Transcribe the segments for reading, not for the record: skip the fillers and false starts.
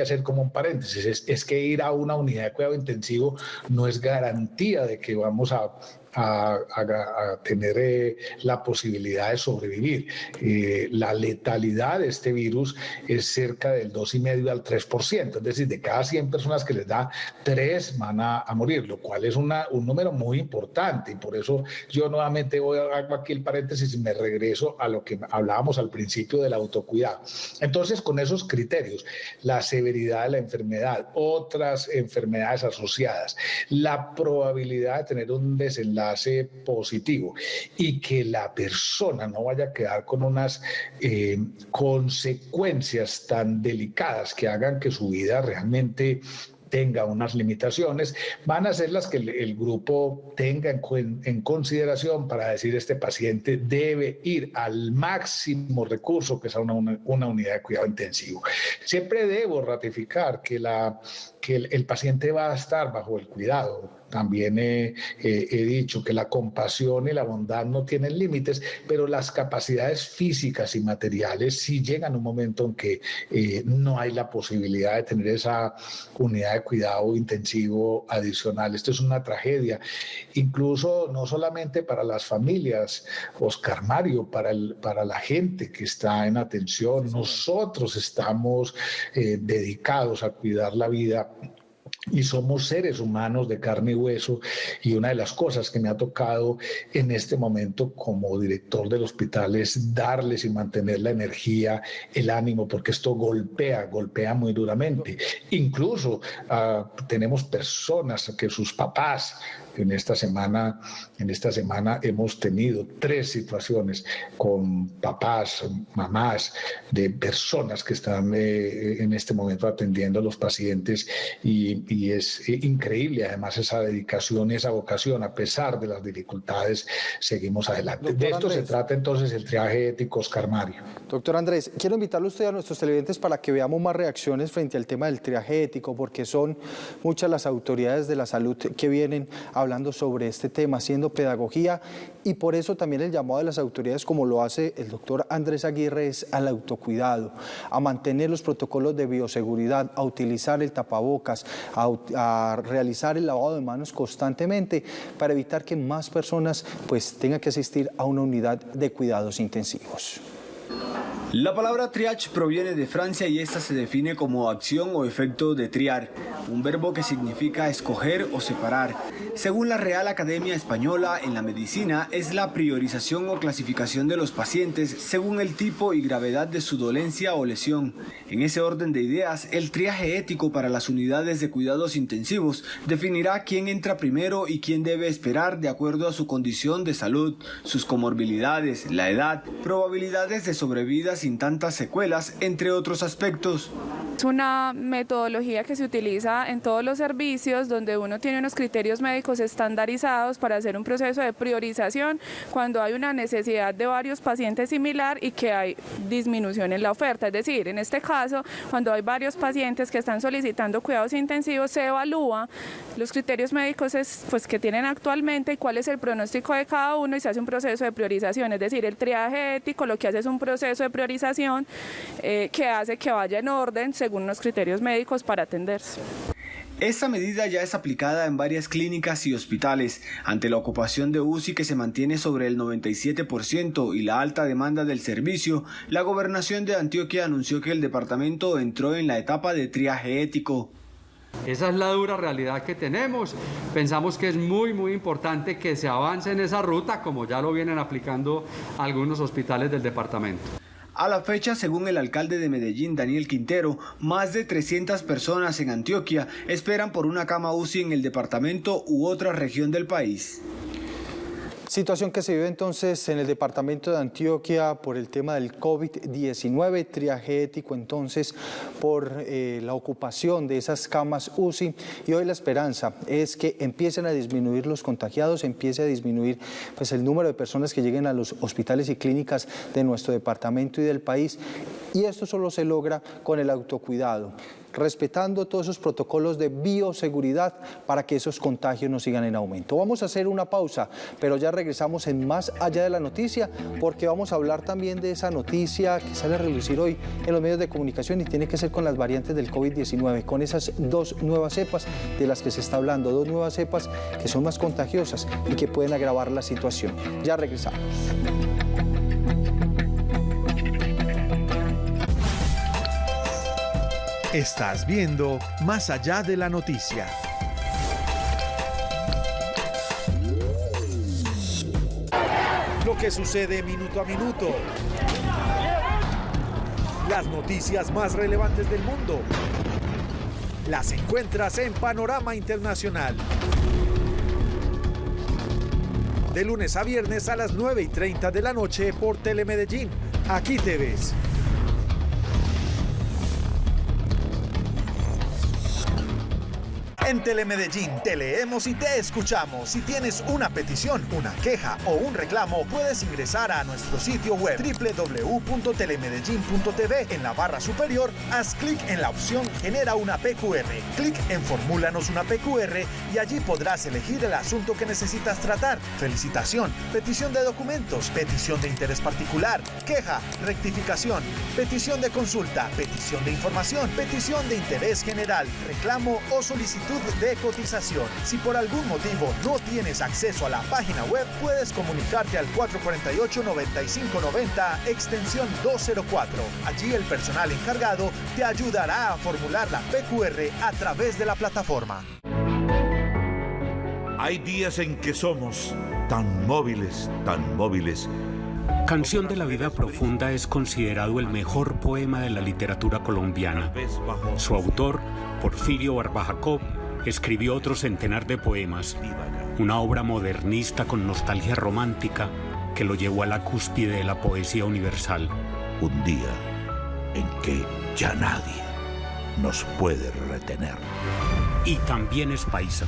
hacer como un paréntesis, es que ir a una unidad de cuidado intensivo no es garantía de que vamos a tener la posibilidad de sobrevivir. La letalidad de este virus es cerca del 2,5 al 3%, es decir, de cada 100 personas que les da, 3 van a morir, lo cual es un número muy importante, y por eso yo nuevamente hago aquí el paréntesis y me regreso a lo que hablábamos al principio del autocuidado. Entonces, con esos criterios, la severidad de la enfermedad, otras enfermedades asociadas, la probabilidad de tener un desenlace positivo y que la persona no vaya a quedar con unas consecuencias tan delicadas que hagan que su vida realmente tenga unas limitaciones, van a ser las que el grupo tenga en consideración para decir este paciente debe ir al máximo recurso que es una unidad de cuidado intensivo. Siempre debo ratificar que el paciente va a estar bajo el cuidado. También he dicho que la compasión y la bondad no tienen límites, pero las capacidades físicas y materiales sí llegan a un momento en que no hay la posibilidad de tener esa unidad de cuidado intensivo adicional. Esto es una tragedia, incluso no solamente para las familias, Oscar Mario, para la gente que está en atención. Nosotros estamos dedicados a cuidar la vida y somos seres humanos de carne y hueso, y una de las cosas que me ha tocado en este momento como director del hospital es darles y mantener la energía, el ánimo, porque esto golpea muy duramente. Incluso tenemos personas que sus papás, en esta semana hemos tenido 3 situaciones con papás, mamás de personas que están en este momento atendiendo a los pacientes, y es increíble además esa dedicación y esa vocación. A pesar de las dificultades, seguimos adelante. Doctor de esto Andrés. Se trata entonces el triaje ético, Oscar Mario. Doctor Andrés, quiero invitarle a usted a nuestros televidentes para que veamos más reacciones frente al tema del triaje ético, porque son muchas las autoridades de la salud que vienen hablando sobre este tema, haciendo pedagogía, y por eso también el llamado de las autoridades, como lo hace el doctor Andrés Aguirre, es al autocuidado, a mantener los protocolos de bioseguridad, a utilizar el tapabocas, a realizar el lavado de manos constantemente para evitar que más personas pues tengan que asistir a una unidad de cuidados intensivos. La palabra triage proviene de Francia y esta se define como acción o efecto de triar, un verbo que significa escoger o separar. Según la Real Academia Española, en la medicina es la priorización o clasificación de los pacientes según el tipo y gravedad de su dolencia o lesión. En ese orden de ideas, el triaje ético para las unidades de cuidados intensivos definirá quién entra primero y quién debe esperar de acuerdo a su condición de salud, sus comorbilidades, la edad, probabilidades de sobrevida sin tantas secuelas, entre otros aspectos. Es una metodología que se utiliza en todos los servicios, donde uno tiene unos criterios médicos estandarizados para hacer un proceso de priorización cuando hay una necesidad de varios pacientes similar y que hay disminución en la oferta. Es decir, en este caso, cuando hay varios pacientes que están solicitando cuidados intensivos, se evalúa los criterios médicos que tienen actualmente y cuál es el pronóstico de cada uno, y se hace un proceso de priorización. Es decir, el triaje ético lo que hace es un proceso de priorización que hace que vaya en orden según los criterios médicos para atenderse. Esta medida ya es aplicada en varias clínicas y hospitales. Ante la ocupación de UCI que se mantiene sobre el 97% y la alta demanda del servicio, la Gobernación de Antioquia anunció que el departamento entró en la etapa de triaje ético. Esa es la dura realidad que tenemos. Pensamos que es muy importante que se avance en esa ruta, como ya lo vienen aplicando algunos hospitales del departamento. A la fecha, según el alcalde de Medellín, Daniel Quintero, más de 300 personas en Antioquia esperan por una cama UCI en el departamento u otra región del país. Situación que se vive entonces en el departamento de Antioquia por el tema del COVID-19, triaje ético entonces por la ocupación de esas camas UCI, y hoy la esperanza es que empiecen a disminuir los contagiados, empiece a disminuir pues el número de personas que lleguen a los hospitales y clínicas de nuestro departamento y del país, Y esto solo se logra con el autocuidado, respetando todos esos protocolos de bioseguridad para que esos contagios no sigan en aumento. Vamos a hacer una pausa, pero ya regresamos en Más Allá de la Noticia, porque vamos a hablar también de esa noticia que sale a relucir hoy en los medios de comunicación y tiene que ser con las variantes del COVID-19, con esas dos nuevas cepas de las que se está hablando, dos nuevas cepas que son más contagiosas y que pueden agravar la situación. Ya regresamos. Estás viendo Más Allá de la Noticia. Lo que sucede minuto a minuto. Las noticias más relevantes del mundo. Las encuentras en Panorama Internacional. De lunes a viernes a las 9:30 de la noche por Telemedellín. Aquí te ves. En Telemedellín te leemos y te escuchamos. Si tienes una petición, una queja o un reclamo, puedes ingresar a nuestro sitio web www.telemedellin.tv. En la barra superior, haz clic en la opción Genera una PQR. Clic en Formúlanos una PQR y allí podrás elegir el asunto que necesitas tratar. Felicitación, petición de documentos, petición de interés particular, queja, rectificación, petición de consulta, petición de información, petición de interés general, reclamo o solicitud de cotización. Si por algún motivo no tienes acceso a la página web, puedes comunicarte al 448-9590 extensión 204. Allí el personal encargado te ayudará a formular la PQR a través de la plataforma. Hay días en que somos tan móviles, tan móviles. Canción de la vida profunda es considerado el mejor poema de la literatura colombiana. Su autor, Porfirio Barba Jacob, escribió otro centenar de poemas, una obra modernista con nostalgia romántica que lo llevó a la cúspide de la poesía universal. Un día en que ya nadie nos puede retener. Y también es paisa.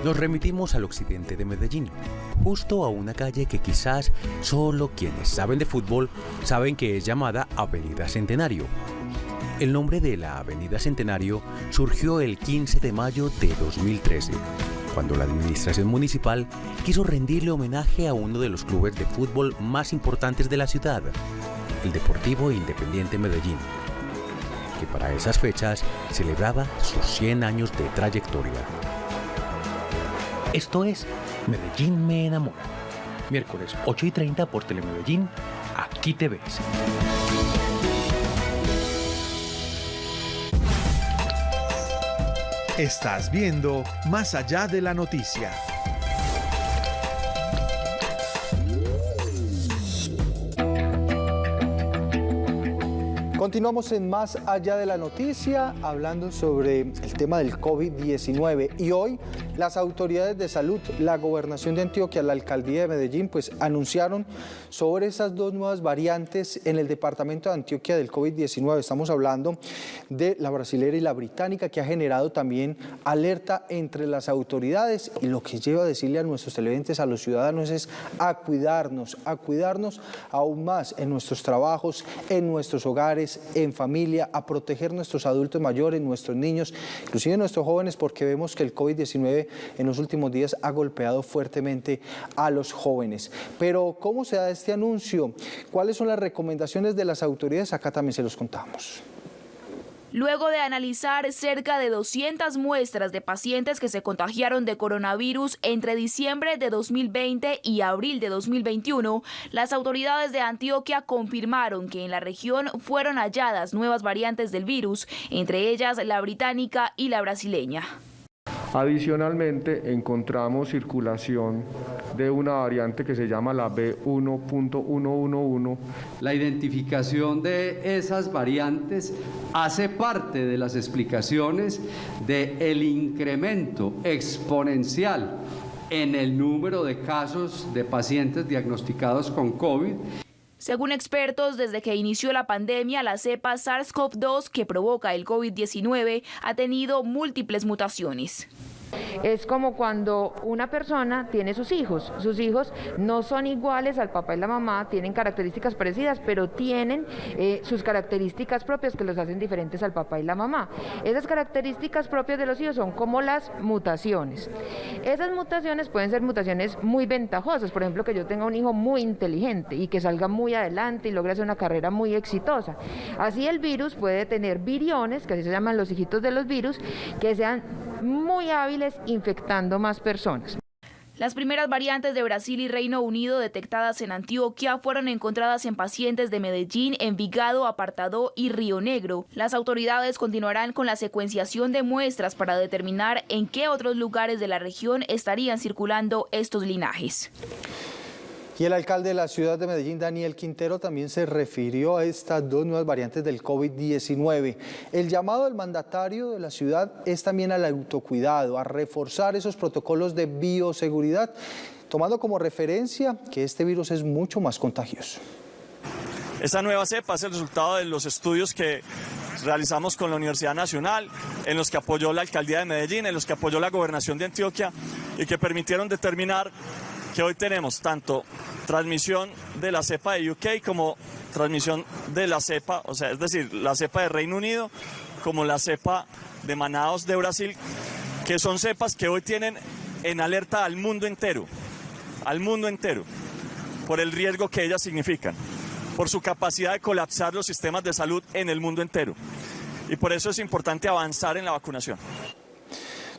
Nos remitimos al occidente de Medellín, justo a una calle que quizás solo quienes saben de fútbol saben que es llamada Avenida Centenario. El nombre de la Avenida Centenario surgió el 15 de mayo de 2013, cuando la administración municipal quiso rendirle homenaje a uno de los clubes de fútbol más importantes de la ciudad, el Deportivo Independiente Medellín, que para esas fechas celebraba sus 100 años de trayectoria. Esto es Medellín me enamora. Miércoles 8:30 por Telemedellín. Aquí te ves. Estás viendo Más Allá de la Noticia. Continuamos en Más Allá de la Noticia, hablando sobre el tema del COVID-19 y hoy las autoridades de salud, la Gobernación de Antioquia, la Alcaldía de Medellín, pues anunciaron sobre esas dos nuevas variantes en el departamento de Antioquia del COVID-19. Estamos hablando de la brasilera y la británica, que ha generado también alerta entre las autoridades, y lo que lleva a decirle a nuestros televidentes, a los ciudadanos, es a cuidarnos aún más en nuestros trabajos, en nuestros hogares, en familia, a proteger nuestros adultos mayores, nuestros niños, inclusive nuestros jóvenes, porque vemos que el COVID-19 en los últimos días ha golpeado fuertemente a los jóvenes. Pero ¿cómo se da este anuncio? ¿Cuáles son las recomendaciones de las autoridades? Acá también se los contamos. Luego de analizar cerca de 200 muestras de pacientes que se contagiaron de coronavirus entre diciembre de 2020 y abril de 2021, las autoridades de Antioquia confirmaron que en la región fueron halladas nuevas variantes del virus, entre ellas la británica y la brasileña. Adicionalmente, encontramos circulación de una variante que se llama la B1.111. La identificación de esas variantes hace parte de las explicaciones del incremento exponencial en el número de casos de pacientes diagnosticados con COVID. Según expertos, desde que inició la pandemia, la cepa SARS-CoV-2 que provoca el COVID-19 ha tenido múltiples mutaciones. Es como cuando una persona tiene sus hijos no son iguales al papá y la mamá, tienen características parecidas, pero tienen sus características propias que los hacen diferentes al papá y la mamá. Esas características propias de los hijos son como las mutaciones. Esas mutaciones pueden ser mutaciones muy ventajosas, por ejemplo, que yo tenga un hijo muy inteligente y que salga muy adelante y logre hacer una carrera muy exitosa. Así el virus puede tener viriones, que así se llaman los hijitos de los virus, que sean muy hábiles infectando más personas. Las primeras variantes de Brasil y Reino Unido detectadas en Antioquia fueron encontradas en pacientes de Medellín, Envigado, Apartadó y Río Negro. Las autoridades continuarán con la secuenciación de muestras para determinar en qué otros lugares de la región estarían circulando estos linajes. Y el alcalde de la ciudad de Medellín, Daniel Quintero, también se refirió a estas dos nuevas variantes del COVID-19. El llamado del mandatario de la ciudad es también al autocuidado, a reforzar esos protocolos de bioseguridad, tomando como referencia que este virus es mucho más contagioso. Esta nueva cepa es el resultado de los estudios que realizamos con la Universidad Nacional, en los que apoyó la alcaldía de Medellín, en los que apoyó la gobernación de Antioquia y que permitieron determinar que hoy tenemos tanto transmisión de la cepa de UK como transmisión de la cepa, o sea, es decir, la cepa de Reino Unido como la cepa de Manaus de Brasil, que son cepas que hoy tienen en alerta al mundo entero, por el riesgo que ellas significan, por su capacidad de colapsar los sistemas de salud en el mundo entero. Y por eso es importante avanzar en la vacunación.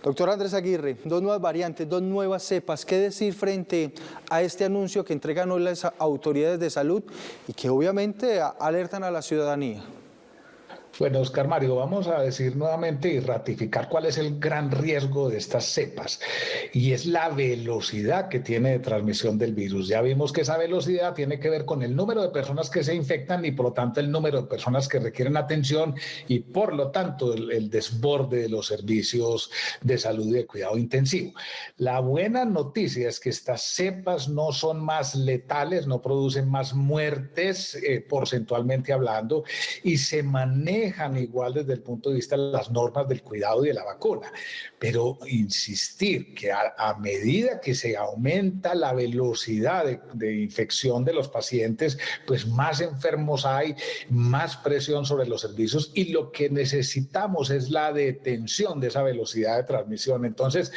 Doctor Andrés Aguirre, dos nuevas variantes, dos nuevas cepas. ¿Qué decir frente a este anuncio que entregan hoy las autoridades de salud y que obviamente alertan a la ciudadanía? Bueno, Oscar Mario, vamos a decir nuevamente y ratificar cuál es el gran riesgo de estas cepas, y es la velocidad que tiene de transmisión del virus. Ya vimos que esa velocidad tiene que ver con el número de personas que se infectan y por lo tanto el número de personas que requieren atención y por lo tanto el desborde de los servicios de salud y de cuidado intensivo. La buena noticia es que estas cepas no son más letales, no producen más muertes porcentualmente hablando, y se manejan igual desde el punto de vista de las normas del cuidado y de la vacuna. Pero insistir que a medida que se aumenta la velocidad de infección de los pacientes, pues más enfermos hay, más presión sobre los servicios, y lo que necesitamos es la detención de esa velocidad de transmisión. Entonces,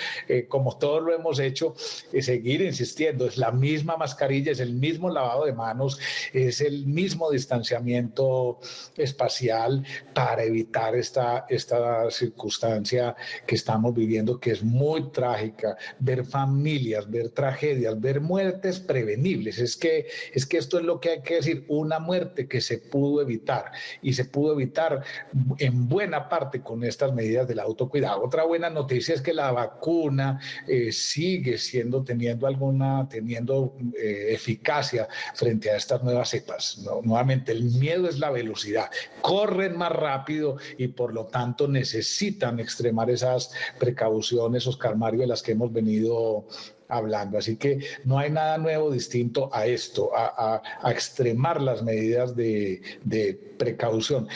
como todos lo hemos hecho, seguir insistiendo, es la misma mascarilla, es el mismo lavado de manos, es el mismo distanciamiento espacial, para evitar esta circunstancia que estamos viviendo, que es muy trágica, ver familias, ver tragedias, ver muertes prevenibles. Es que esto es lo que hay que decir, una muerte que se pudo evitar, y se pudo evitar en buena parte con estas medidas del autocuidado. Otra buena noticia es que la vacuna sigue teniendo eficacia frente a estas nuevas cepas. ¿No? Nuevamente, el miedo es la velocidad. Corren más rápido y por lo tanto necesitan extremar esas precauciones, Oscar Mario, de las que hemos venido hablando. Así que no hay nada nuevo distinto a esto, a extremar las medidas de precaución.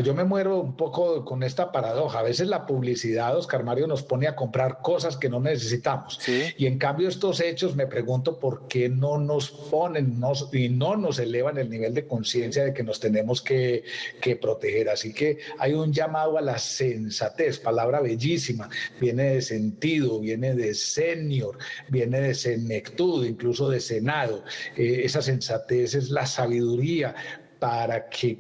Yo me muero un poco con esta paradoja. A veces la publicidad, Oscar Mario, nos pone a comprar cosas que no necesitamos. ¿Sí? Y en cambio estos hechos, me pregunto por qué no nos ponen y no nos elevan el nivel de conciencia de que nos tenemos que proteger. Así que hay un llamado a la sensatez, palabra bellísima, viene de sentido, viene de senior, viene de senectud, incluso de senado. Esa sensatez es la sabiduría para que,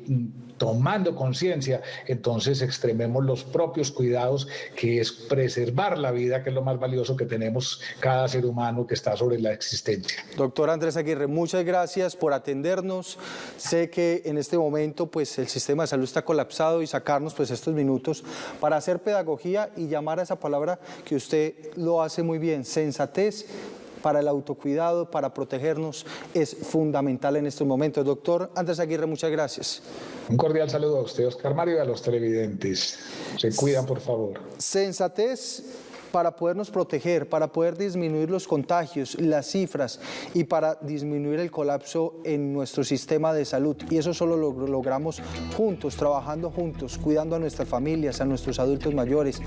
tomando conciencia, entonces extrememos los propios cuidados, que es preservar la vida, que es lo más valioso que tenemos cada ser humano que está sobre la existencia. Doctor Andrés Aguirre, muchas gracias por atendernos. Sé que en este momento pues el sistema de salud está colapsado, y sacarnos pues estos minutos para hacer pedagogía y llamar a esa palabra que usted lo hace muy bien, sensatez, para el autocuidado, para protegernos, es fundamental en estos momentos. Doctor Andrés Aguirre, muchas gracias. Un cordial saludo a usted, Oscar Mario, y a los televidentes. Se cuidan, por favor. Sensatez para podernos proteger, para poder disminuir los contagios, las cifras y para disminuir el colapso en nuestro sistema de salud. Y eso solo lo logramos juntos, trabajando juntos, cuidando a nuestras familias, a nuestros adultos mayores,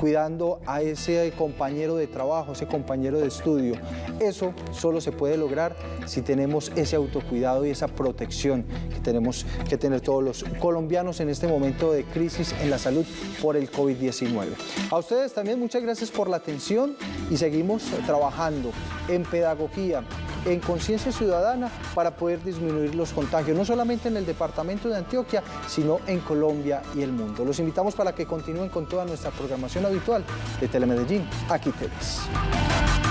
cuidando a ese compañero de trabajo, ese compañero de estudio. Eso solo se puede lograr si tenemos ese autocuidado y esa protección que tenemos que tener todos los colombianos en este momento de crisis en la salud por el COVID-19. A ustedes también muchas gracias por la atención y seguimos trabajando en pedagogía, en conciencia ciudadana para poder disminuir los contagios, no solamente en el departamento de Antioquia, sino en Colombia y el mundo. Los invitamos para que continúen con toda nuestra programación habitual de Telemedellín, aquí te ves.